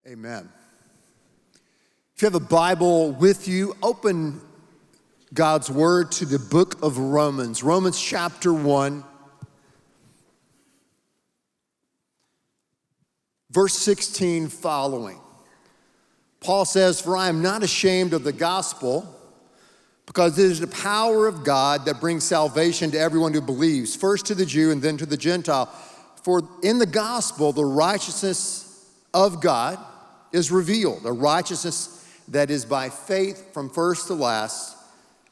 Amen. If you have a Bible with you, open God's Word to the book of Romans. Romans chapter 1, verse 16 following. Paul says, "For I am not ashamed of the gospel, because it is the power of God that brings salvation to everyone who believes, first to the Jew and then to the Gentile. For in the gospel, the righteousness of God is revealed, a righteousness that is by faith from first to last,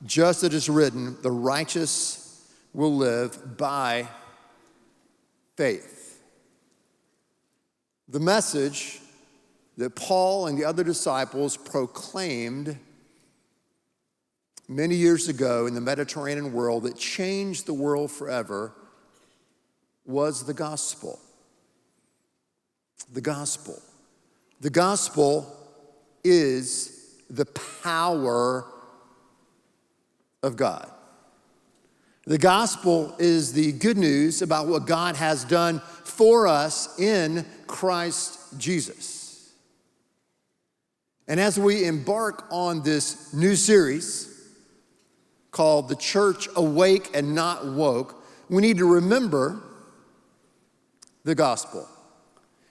just as it is written, the righteous will live by faith." The message that Paul and the other disciples proclaimed many years ago in the Mediterranean world that changed the world forever was the gospel. The gospel. The gospel is the power of God. The gospel is the good news about what God has done for us in Christ Jesus. And as we embark on this new series called The Church Awake and Not Woke, we need to remember the gospel.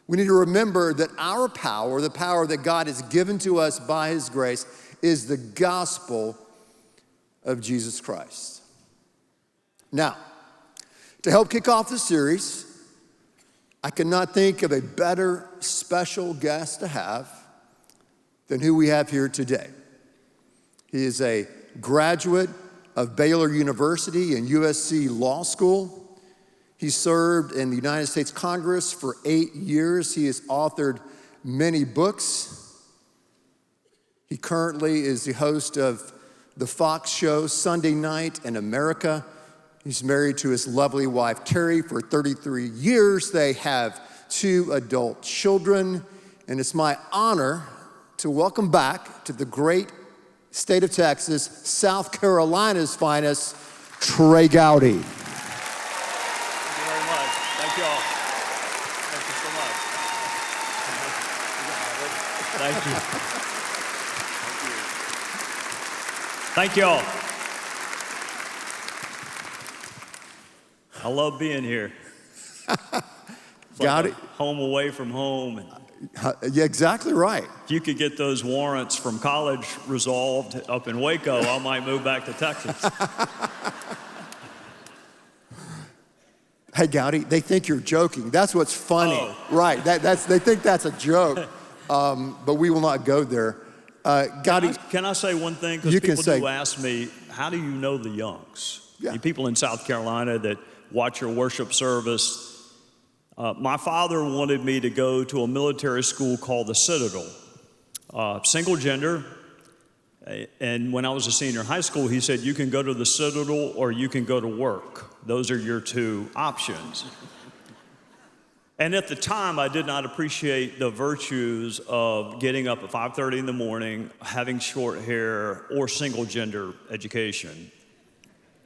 We need to remember that our power, the power that God has given to us by His grace, is the gospel of Jesus Christ. Now, to help kick off the series, I cannot think of a better special guest to have than who we have here today. He is a graduate of Baylor University and USC Law School. He served in the United States Congress for 8 years. He has authored many books. He currently is the host of the Fox show Sunday Night in America. He's married to his lovely wife, Terry, for 33 years. They have 2 adult children. And it's my honor to welcome back to the great state of Texas, South Carolina's finest, Trey Gowdy. Thank you all. Thank you so much. Thank you. Thank you all. I love being here. Got it. Home away from home. Yeah, exactly right. If you could get those warrants from college resolved up in Waco, I might move back to Texas. Hey, Gowdy, they think you're joking. That's what's funny. Oh. Right, they think that's a joke, but we will not go there. Gowdy. Can I say one thing? Because people do ask me, how do you know the Youngs? Yeah. You people in South Carolina that watch your worship service. My father wanted me to go to a military school called the Citadel, single gender. And when I was a senior in high school, he said, you can go to the Citadel or you can go to work. Those are your 2 options. And at the time, I did not appreciate the virtues of getting up at 5:30 in the morning, having short hair, or single gender education.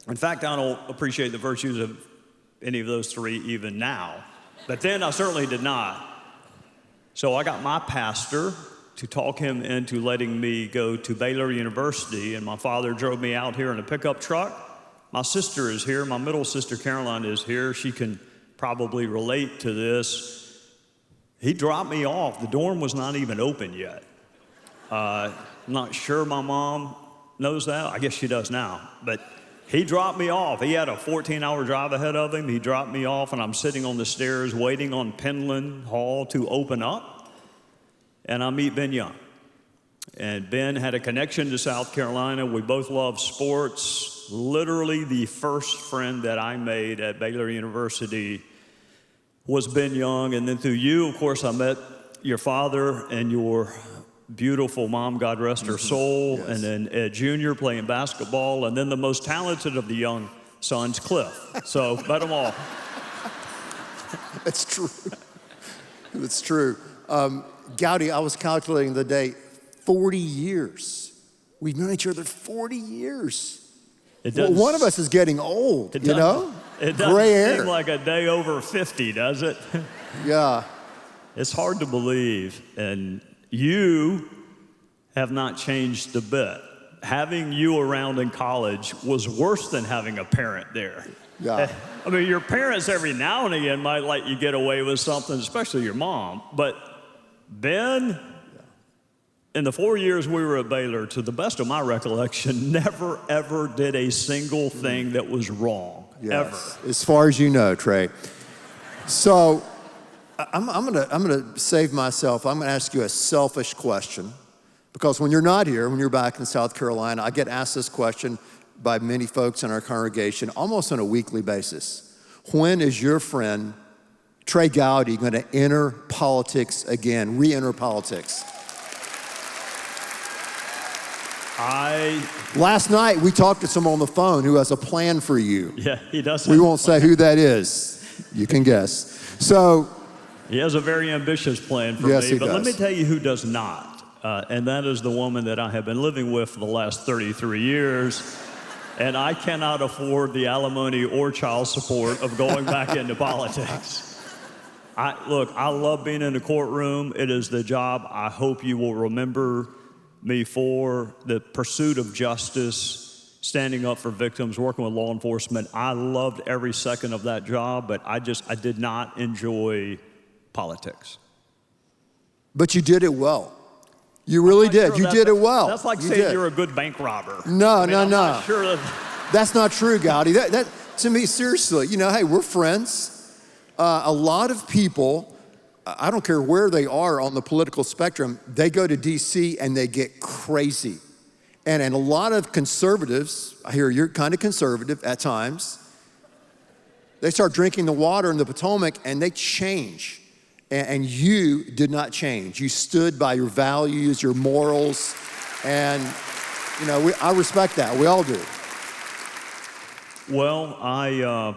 In fact, I don't appreciate the virtues of any of those 3 even now. But then I certainly did not. So I got my pastor to talk him into letting me go to Baylor University, and my father drove me out here in a pickup truck. My sister is here. My middle sister, Caroline, is here. She can probably relate to this. He dropped me off. The dorm was not even open yet. I'm not sure my mom knows that. I guess she does now. But he dropped me off. He had a 14-hour drive ahead of him. He dropped me off, and I'm sitting on the stairs waiting on Penland Hall to open up. And I meet Ben Young. And Ben had a connection to South Carolina. We both love sports. Literally the first friend that I made at Baylor University was Ben Young. And then through you, of course, I met your father and your beautiful mom, God rest her soul. Yes. And then Ed Jr. playing basketball. And then the most talented of the Young sons, Cliff. So met them all. That's true. That's true. Gowdy, I was calculating the date, 40 years. We've known each other 40 years. Well, one of us is getting old, you know? It doesn't seem like a day over 50, does it? Yeah. It's hard to believe, and you have not changed a bit. Having you around in college was worse than having a parent there. Yeah. I mean, your parents every now and again might let you get away with something, especially your mom. But Ben, in the 4 years we were at Baylor, to the best of my recollection, never, ever did a single thing that was wrong, ever. As far as you know, Trey. So I'm gonna save myself. I'm gonna ask you a selfish question, because when you're not here, when you're back in South Carolina, I get asked this question by many folks in our congregation almost on a weekly basis. When is your friend Trey Gowdy going to enter politics again, re-enter politics? Last night we talked to someone on the phone who has a plan for you. Yeah, he does. We won't say who that is. You can guess. So he has a very ambitious plan for yes, me, but does. let me tell you who does not, and that is the woman that I have been living with for the last 33 years. And I cannot afford the alimony or child support of going back into politics. Look, I love being in the courtroom. It is the job I hope you will remember me for, the pursuit of justice, standing up for victims, working with law enforcement. I loved every second of that job, but I did not enjoy politics. But you did it well. You really did. Sure you did it well. That's like you saying did. you're a good bank robber. No, I'm no. not sure That's not true, Gowdy. That to me, seriously, hey, we're friends. A lot of people, I don't care where they are on the political spectrum, they go to D.C. and they get crazy. And a lot of conservatives, I hear you're kind of conservative at times, they start drinking the water in the Potomac and they change. And you did not change. You stood by your values, your morals, and I respect that. We all do. Well, I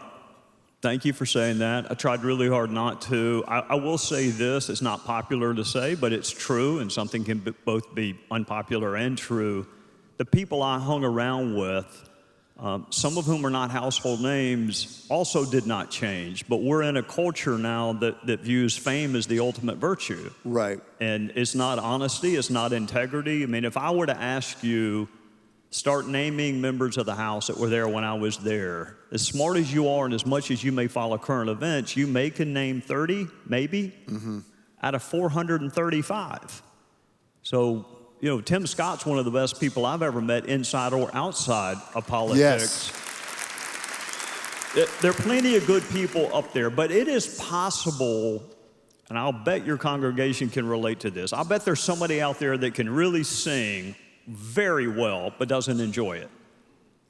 thank you for saying that. I tried really hard not to. I will say this, it's not popular to say, but it's true, and something can both be unpopular and true. The people I hung around with, some of whom are not household names, also did not change. But we're in a culture now that views fame as the ultimate virtue. Right. And it's not honesty, it's not integrity. I mean, if I were to ask you, start naming members of the House that were there when I was there. As smart as you are and as much as you may follow current events, you can name 30, maybe, out of 435. So, Tim Scott's one of the best people I've ever met inside or outside of politics. Yes. There are plenty of good people up there, but it is possible, and I'll bet your congregation can relate to this. I bet there's somebody out there that can really sing very well, but doesn't enjoy it.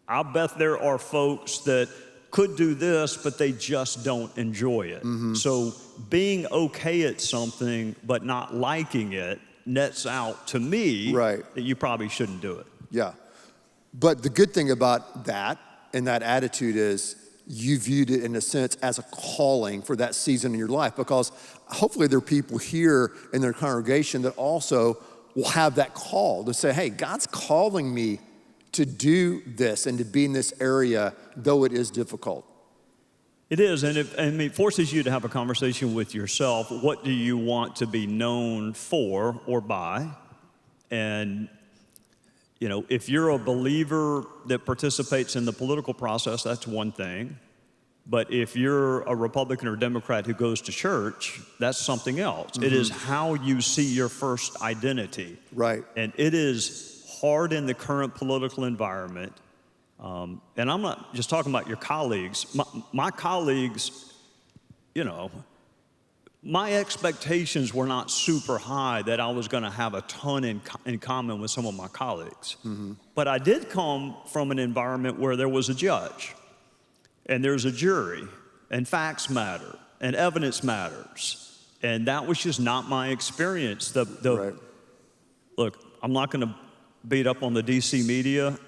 I bet there are folks that could do this, but they just don't enjoy it. So being okay at something, but not liking it, nets out to me that you probably shouldn't do it. Yeah. But the good thing about that and that attitude is you viewed it in a sense as a calling for that season in your life, because hopefully there are people here in their congregation that also will have that call to say, hey, God's calling me to do this and to be in this area, though it is difficult. It is, and it forces you to have a conversation with yourself. What do you want to be known for or by? And, if you're a believer that participates in the political process, that's one thing. But if you're a Republican or Democrat who goes to church, that's something else. It is how you see your first identity. Right. And it is hard in the current political environment. And I'm not just talking about your colleagues. My colleagues, my expectations were not super high that I was going to have a ton in common with some of my colleagues. But I did come from an environment where there was a judge, and there's a jury, and facts matter, and evidence matters. And that was just not my experience. Look, I'm not going to beat up on the DC media,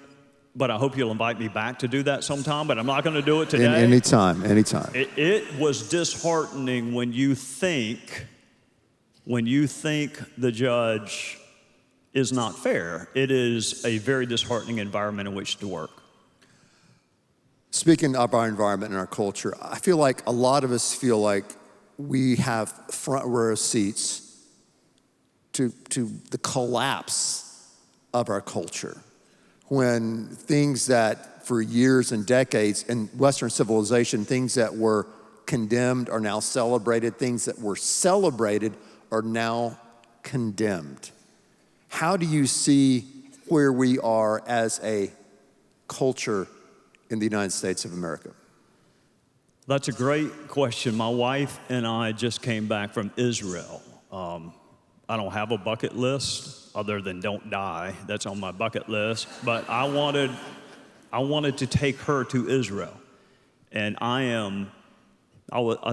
but I hope you'll invite me back to do that sometime, but I'm not going to do it today. Anytime. It was disheartening when you think the judge is not fair. It is a very disheartening environment in which to work. Speaking of our environment and our culture, I feel like a lot of us feel like we have front row seats to the collapse of our culture. When things that for years and decades in Western civilization, things that were condemned are now celebrated, things that were celebrated are now condemned. How do you see where we are as a culture in the United States of America? That's a great question. My wife and I just came back from Israel. I don't have a bucket list other than don't die. That's on my bucket list. But I wanted to take her to Israel. And I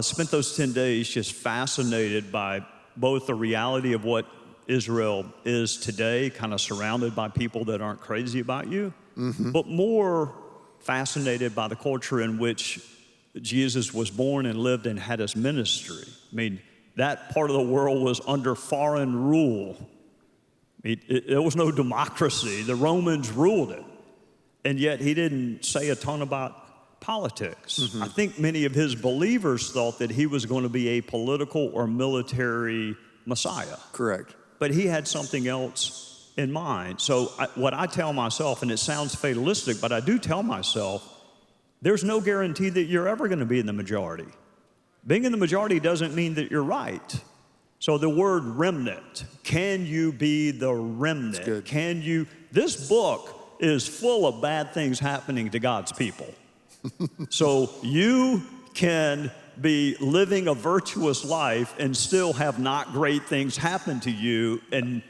spent those 10 days just fascinated by both the reality of what Israel is today, kind of surrounded by people that aren't crazy about you, but more fascinated by the culture in which Jesus was born and lived and had his ministry. I mean, that part of the world was under foreign rule. I mean, there was no democracy. The Romans ruled it. And yet he didn't say a ton about politics. I think many of his believers thought that he was going to be a political or military Messiah. Correct. But he had something else in mind. So what I tell myself, and it sounds fatalistic, but I do tell myself, there's no guarantee that you're ever going to be in the majority. Being in the majority doesn't mean that you're right. So the word remnant, can you be the remnant? Can you? This book is full of bad things happening to God's people. So you can be living a virtuous life and still have not great things happen to you. And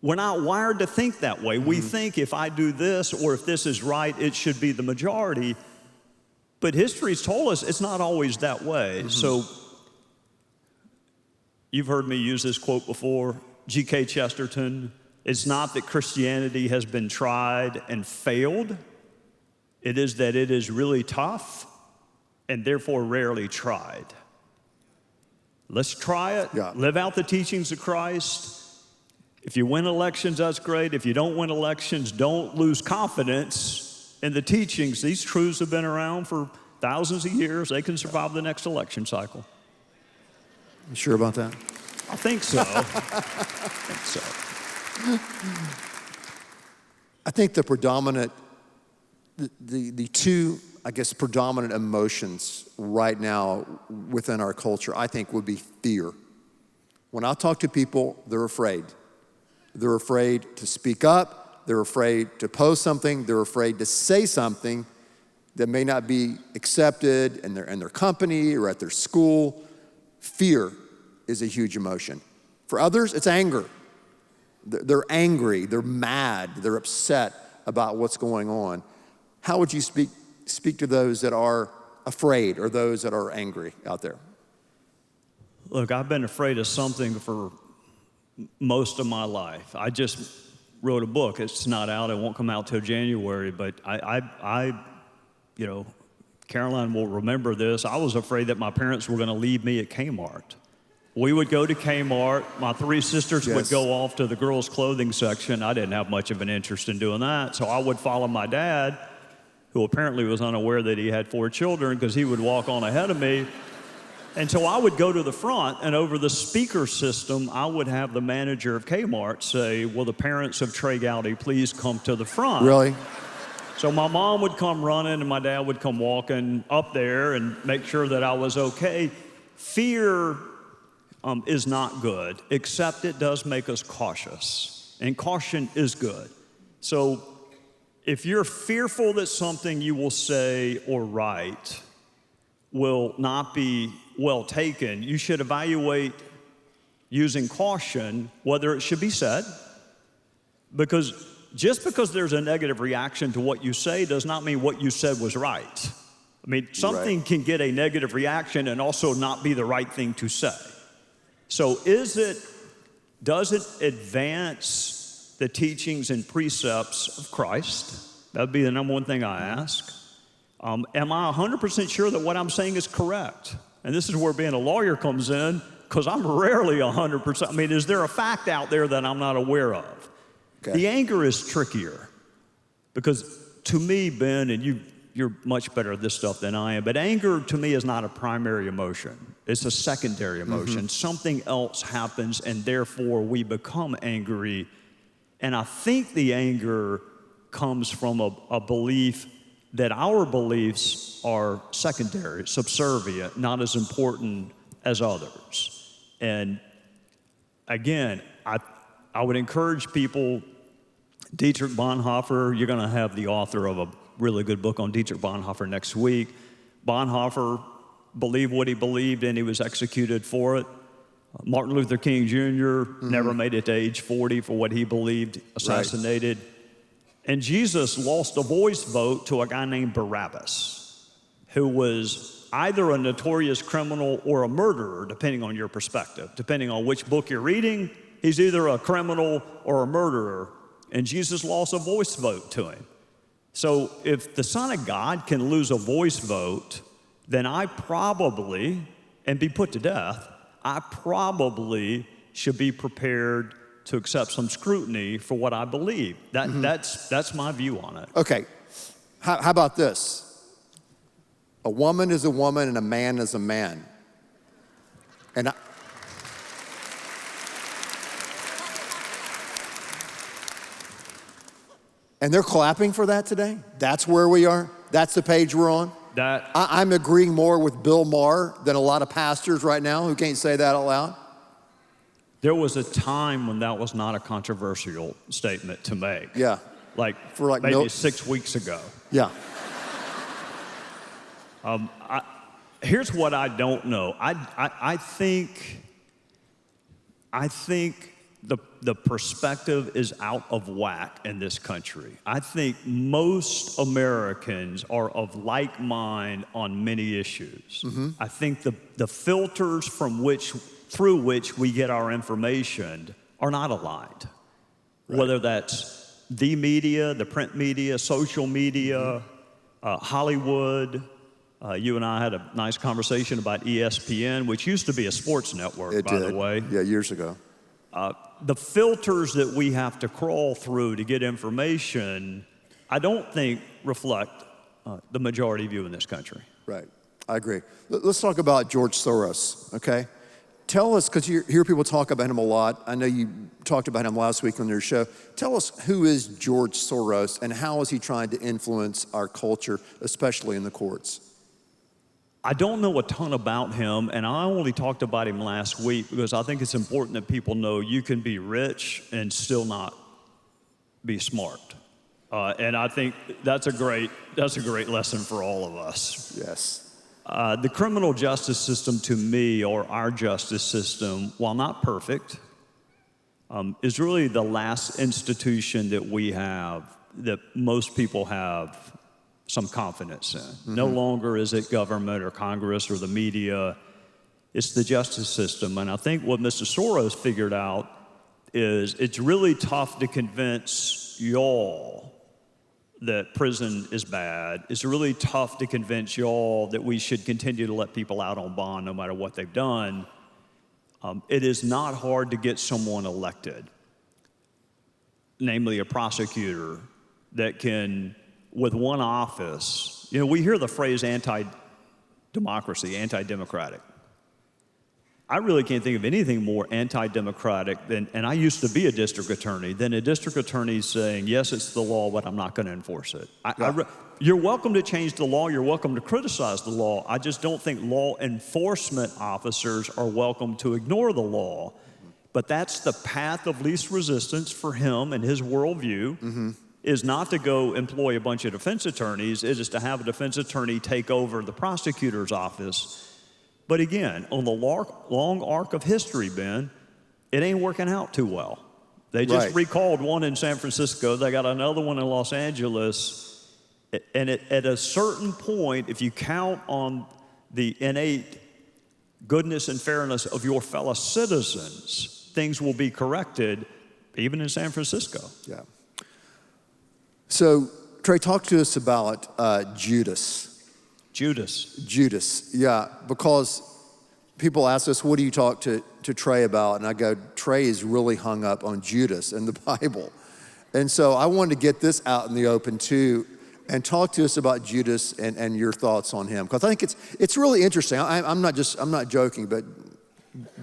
we're not wired to think that way. We think if I do this or if this is right, it should be the majority. But history's told us it's not always that way. So you've heard me use this quote before, G.K. Chesterton. It's not that Christianity has been tried and failed. It is that it is really tough and therefore rarely tried. Let's try it. Yeah. Live out the teachings of Christ. If you win elections, that's great. If you don't win elections, don't lose confidence in the teachings. These truths have been around for thousands of years. They can survive the next election cycle. You sure about that? I think so. I think the predominant, the two, I guess, predominant emotions right now within our culture, I think, would be fear. When I talk to people, they're afraid. They're afraid to speak up. They're afraid to post something. They're afraid to say something that may not be accepted in their company or at their school. Fear is a huge emotion. For others, it's anger. They're angry. They're mad. They're upset about what's going on. How would you speak to those that are afraid or those that are angry out there? Look, I've been afraid of something for most of my life. I just wrote a book. It's not out. It won't come out till January. But I Caroline will remember this. I was afraid that my parents were going to leave me at Kmart. We would go to Kmart. My three sisters would go off to the girls' clothing section. I didn't have much of an interest in doing that. So I would follow my dad, who apparently was unaware that he had 4 children because he would walk on ahead of me. And so I would go to the front, and over the speaker system, I would have the manager of Kmart say, "Will the parents of Trey Gowdy please come to the front?" Really? So my mom would come running, and my dad would come walking up there and make sure that I was okay. Fear is not good, except it does make us cautious, and caution is good. So if you're fearful that something you will say or write will not be well taken, you should evaluate using caution whether it should be said, because just because there's a negative reaction to what you say does not mean what you said was right. I mean, something can get a negative reaction and also not be the right thing to say. So does it advance the teachings and precepts of Christ? That would be the number one thing I ask. Am I 100% sure that what I'm saying is correct? And this is where being a lawyer comes in, because I'm rarely 100%. I mean, is there a fact out there that I'm not aware of? Okay. The anger is trickier, because to me, Ben, and you're much better at this stuff than I am. But anger to me is not a primary emotion. It's a secondary emotion. Something else happens and therefore we become angry. And I think the anger comes from a belief that our beliefs are secondary, subservient, not as important as others. And again, I would encourage people, Dietrich Bonhoeffer, you're gonna have the author of a really good book on Dietrich Bonhoeffer next week. Bonhoeffer believed what he believed and he was executed for it. Martin Luther King Jr. never made it to age 40 for what he believed, assassinated. Right. And Jesus lost a voice vote to a guy named Barabbas, who was either a notorious criminal or a murderer, depending on your perspective. Depending on which book you're reading, he's either a criminal or a murderer. And Jesus lost a voice vote to him. So if the Son of God can lose a voice vote, then I probably, and be put to death, I probably should be prepared to accept some scrutiny for what I believe. That's my view on it. Okay, how about this? A woman is a woman and a man is a man. And they're clapping for that today? That's where we are? That's the page we're on? I'm agreeing more with Bill Maher than a lot of pastors right now who can't say that out loud. There was a time when that was not a controversial statement to make. Yeah. For maybe 6 weeks ago. Yeah. Here's what I don't know. I think the perspective is out of whack in this country. I think most Americans are of like mind on many issues. I think the filters through which we get our information are not aligned. Right. Whether that's the media, the print media, social media, Hollywood. You and I had a nice conversation about ESPN, which used to be a sports network, by the way. Yeah, years ago. The filters that we have to crawl through to get information, I don't think reflect the majority view in this country. Right, I agree. Let's talk about George Soros, okay? Tell us, because you hear people talk about him a lot. I know you talked about him last week on your show. Tell us, who is George Soros and how is he trying to influence our culture, especially in the courts? I don't know a ton about him, and I only talked about him last week because I think it's important that people know you can be rich and still not be smart. And I think that's a great lesson for all of us. Yes. The criminal justice system, to me, or our justice system, while not perfect, is really the last institution that we have that most people have some confidence in. No longer is it government or Congress or the media. It's the justice system. And I think what Mr. Soros figured out is it's really tough to convince y'all that prison is bad. It's really tough to convince y'all that we should continue to let people out on bond no matter what they've done. It is not hard to get someone elected, namely a prosecutor, that can, with one office, we hear the phrase anti-democracy, anti-democratic. I really can't think of anything more anti-democratic than, and I used to be a district attorney, than a district attorney saying, yes, it's the law, but I'm not going to enforce it. You're welcome to change the law. You're welcome to criticize the law. I just don't think law enforcement officers are welcome to ignore the law. But that's the path of least resistance for him and his worldview, is not to go employ a bunch of defense attorneys. It is to have a defense attorney take over the prosecutor's office. But again, on the long arc of history, Ben, it ain't working out too well. They just recalled one in San Francisco. They got another one in Los Angeles. And at a certain point, if you count on the innate goodness and fairness of your fellow citizens, things will be corrected, even in San Francisco. Yeah. So, Trey, talk to us about Judas. Judas, yeah, because people ask us, what do you talk to Trey about? And I go, Trey is really hung up on Judas in the Bible. And so I wanted to get this out in the open too. and talk to us about Judas and your thoughts on him. Because I think it's really interesting. I'm not joking, but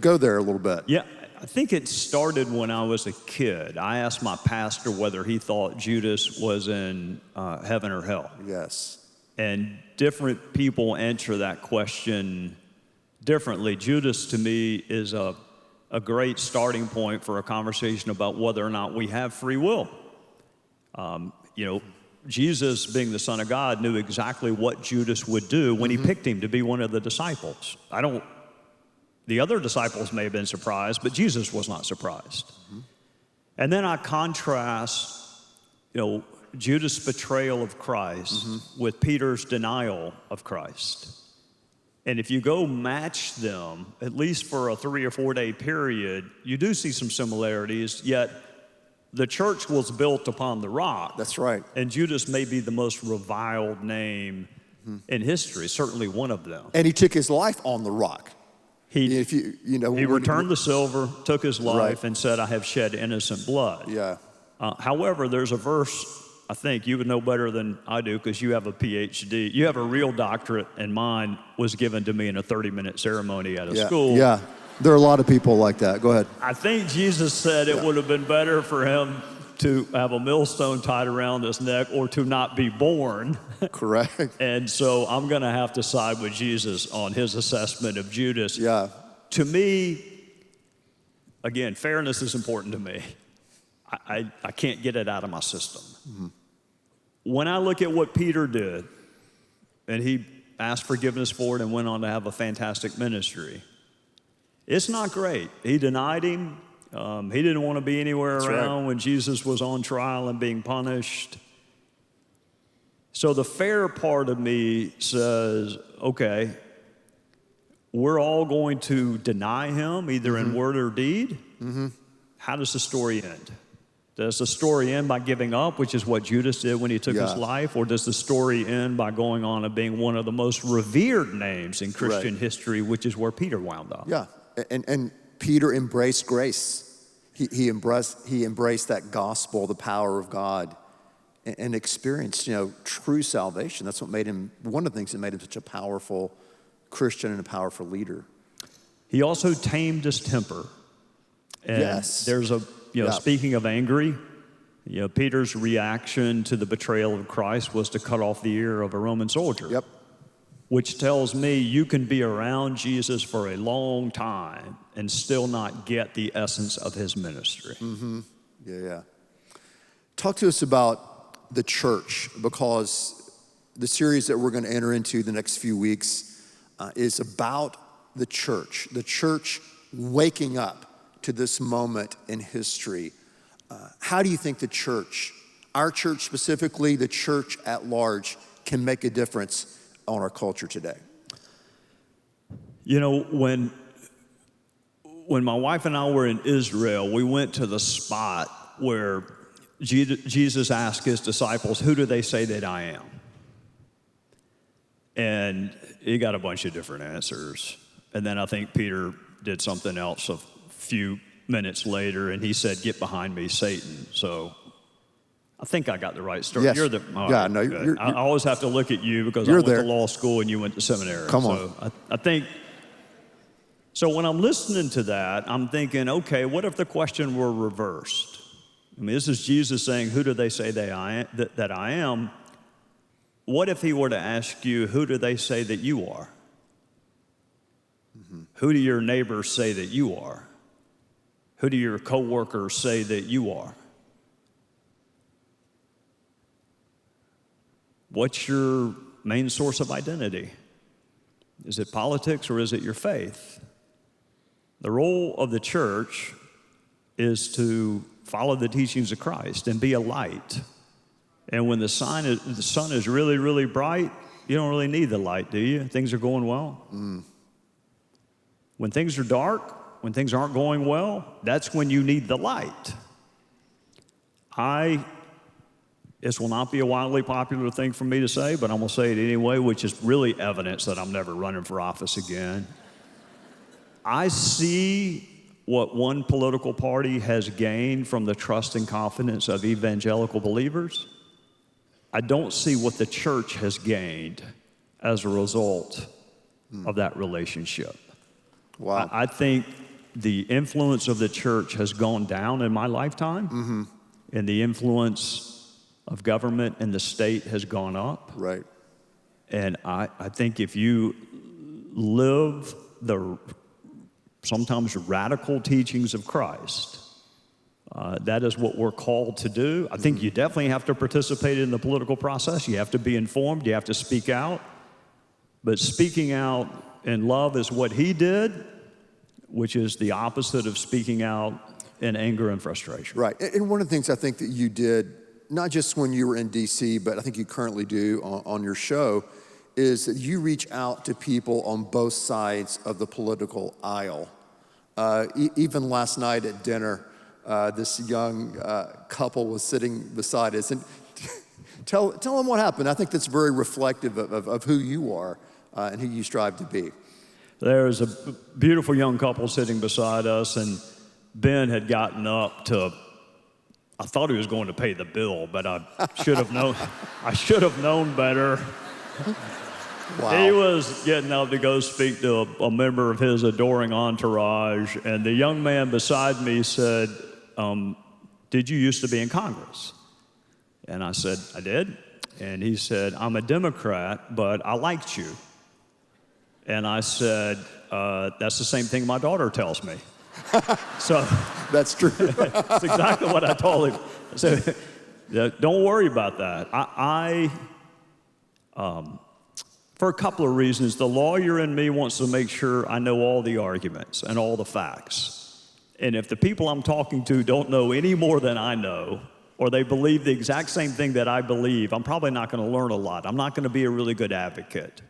go there a little bit. Yeah, I think it started when I was a kid. I asked my pastor whether he thought Judas was in heaven or hell. Yes. And different people answer that question differently. Judas, to me, is a great starting point for a conversation about whether or not we have free will. Jesus, being the Son of God, knew exactly what Judas would do when he picked him to be one of the disciples. The other disciples may have been surprised, but Jesus was not surprised. And then I contrast, Judas' betrayal of Christ with Peter's denial of Christ. And if you go match them, at least for a 3 or 4 day period, you do see some similarities, yet the church was built upon the rock. That's right. And Judas may be the most reviled name in history, certainly one of them. And he took his life on the rock. He returned the silver, took his life, and said, I have shed innocent blood. Yeah. However, there's a verse, I think you would know better than I do because you have a PhD. You have a real doctorate, and mine was given to me in a 30-minute ceremony at a school. Yeah, there are a lot of people like that. Go ahead. I think Jesus said it would have been better for him to have a millstone tied around his neck or to not be born. Correct. And so I'm going to have to side with Jesus on his assessment of Judas. Yeah. To me, again, fairness is important to me. I can't get it out of my system. When I look at what Peter did, and he asked forgiveness for it and went on to have a fantastic ministry, it's not great. He denied him. He didn't want to be anywhere around when Jesus was on trial and being punished. So the fair part of me says, okay, we're all going to deny him either in word or deed. How does the story end? Does the story end by giving up, which is what Judas did when he took his life? Or does the story end by going on and being one of the most revered names in Christian history, which is where Peter wound up? Yeah, and Peter embraced grace. He embraced that gospel, the power of God, and experienced, true salvation. That's what made him, one of the things that made him such a powerful Christian and a powerful leader. He also tamed his temper. And there's speaking of angry, Peter's reaction to the betrayal of Christ was to cut off the ear of a Roman soldier. Yep. Which tells me you can be around Jesus for a long time and still not get the essence of his ministry. Yeah. Talk to us about the church, because the series that we're going to enter into the next few weeks is about the church waking up to this moment in history. How do you think the church, our church specifically, the church at large, can make a difference on our culture today? When my wife and I were in Israel, we went to the spot where Jesus asked his disciples, who do they say that I am? And he got a bunch of different answers. And then I think Peter did something else a few minutes later, and he said, get behind me, Satan. So I think I got the right story. Yes. You're I always have to look at you because I went to law school and you went to seminary. Come on. So I think, so when I'm listening to that, I'm thinking, okay, what if the question were reversed? I mean, this is Jesus saying, who do they say that I am? What if he were to ask you, who do they say that you are? Who do your neighbors say that you are? Who do your coworkers say that you are? What's your main source of identity? Is it politics or is it your faith? The role of the church is to follow the teachings of Christ and be a light. And when the sun is really, really bright, you don't really need the light, do you? Things are going well. When things are dark, when things aren't going well, that's when you need the light. This will not be a wildly popular thing for me to say, but I'm going to say it anyway, which is really evidence that I'm never running for office again. I see what one political party has gained from the trust and confidence of evangelical believers, I don't see what the church has gained as a result of that relationship. Wow. I think the influence of the church has gone down in my lifetime, and the influence of government and the state has gone up. Right. And I think if you live the sometimes radical teachings of Christ, that is what we're called to do. I think you definitely have to participate in the political process. You have to be informed. You have to speak out. But speaking out in love is what he did, which is the opposite of speaking out in anger and frustration. Right. And one of the things I think that you did, not just when you were in D.C., but I think you currently do on your show, is that you reach out to people on both sides of the political aisle. Even last night at dinner, this young couple was sitting beside us. And tell them what happened. I think that's very reflective of who you are and who you strive to be. There was a beautiful young couple sitting beside us, and Ben had gotten up to, I thought he was going to pay the bill, but I should have known, I should have known better. Wow. He was getting up to go speak to a member of his adoring entourage, and the young man beside me said, did you used to be in Congress? And I said, I did. And he said, I'm a Democrat, but I liked you. And I said, that's the same thing my daughter tells me. So That's true. that's exactly what I told him. I said, don't worry about that. For a couple of reasons, the lawyer in me wants to make sure I know all the arguments and all the facts. And if the people I'm talking to don't know any more than I know, or they believe the exact same thing that I believe, I'm probably not going to learn a lot. I'm not going to be a really good advocate.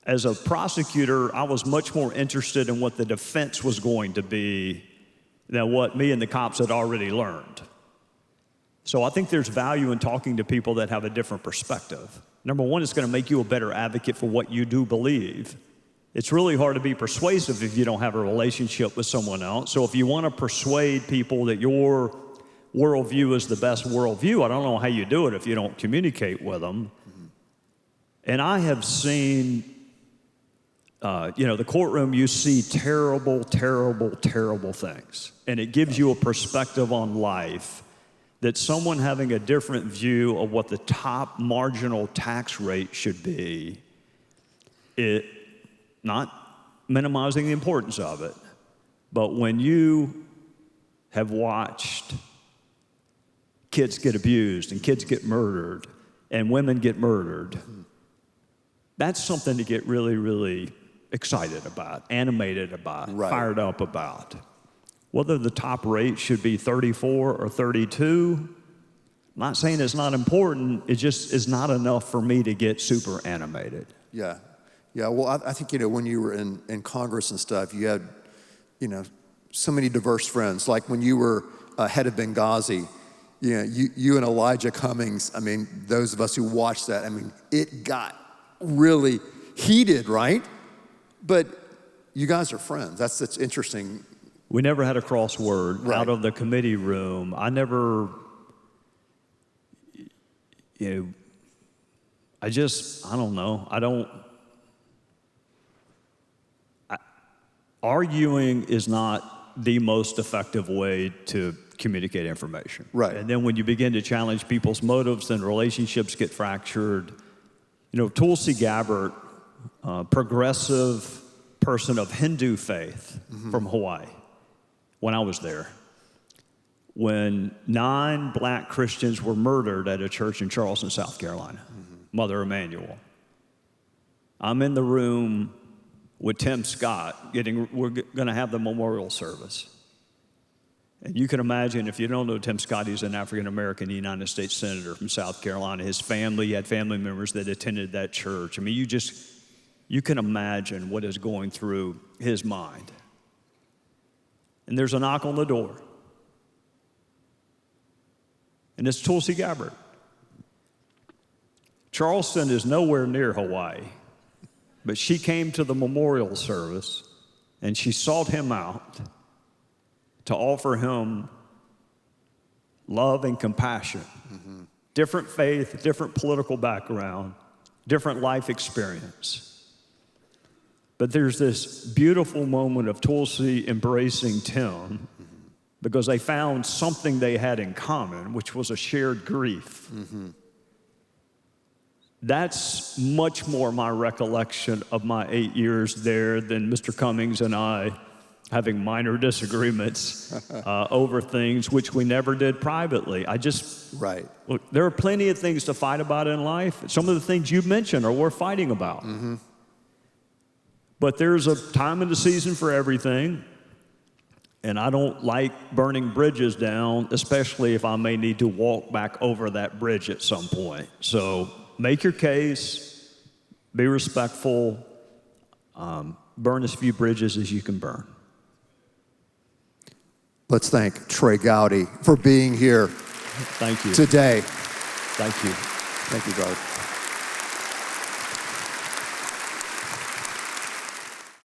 As a prosecutor, I was much more interested in what the defense was going to be than what me and the cops had already learned. So I think there's value in talking to people that have a different perspective. Number one, it's going to make you a better advocate for what you do believe. It's really hard to be persuasive if you don't have a relationship with someone else. So if you want to persuade people that your worldview is the best worldview, I don't know how you do it if you don't communicate with them. And I have seen, the courtroom, you see terrible, terrible, terrible things. And it gives you a perspective on life that someone having a different view of what the top marginal tax rate should be, it, not minimizing the importance of it, but when you have watched kids get abused and kids get murdered and women get murdered, that's something to get really, really excited about, animated about, Right. fired up about. Whether the top rate should be 34 or 32, I'm not saying it's not important, it just is not enough for me to get super animated. Yeah. Yeah, well, I think, when you were in Congress and stuff, you had, so many diverse friends. Like when you were head of Benghazi, you and Elijah Cummings, those of us who watched that, it got really heated, right? But you guys are friends. That's interesting. We never had a crossword Right. out of the committee room. I never, I don't know. Arguing is not the most effective way to communicate information. Right. And then when you begin to challenge people's motives, then relationships get fractured. Tulsi Gabbard, progressive person of Hindu faith from Hawaii, when I was there, when 9 black Christians were murdered at a church in Charleston, South Carolina, Mother Emanuel. I'm in the room with Tim Scott, we're going to have the memorial service. And you can imagine, if you don't know Tim Scott, he's an African-American United States Senator from South Carolina. His family, he had family members that attended that church. You can imagine what is going through his mind. And there's a knock on the door. And it's Tulsi Gabbard. Charleston is nowhere near Hawaii, but she came to the memorial service and she sought him out to offer him love and compassion different faith, different political background, different life experience. But there's this beautiful moment of Tulsi embracing Tim because they found something they had in common, which was a shared grief. That's much more my recollection of my 8 years there than Mr. Cummings and I having minor disagreements over things which we never did privately. Right. Look, there are plenty of things to fight about in life. Some of the things you mentioned are worth fighting about. But there's a time and a season for everything. And I don't like burning bridges down, especially if I may need to walk back over that bridge at some point. So make your case, be respectful, burn as few bridges as you can burn. Let's thank Trey Gowdy for being here Thank you. today. Thank you. Thank you, brother.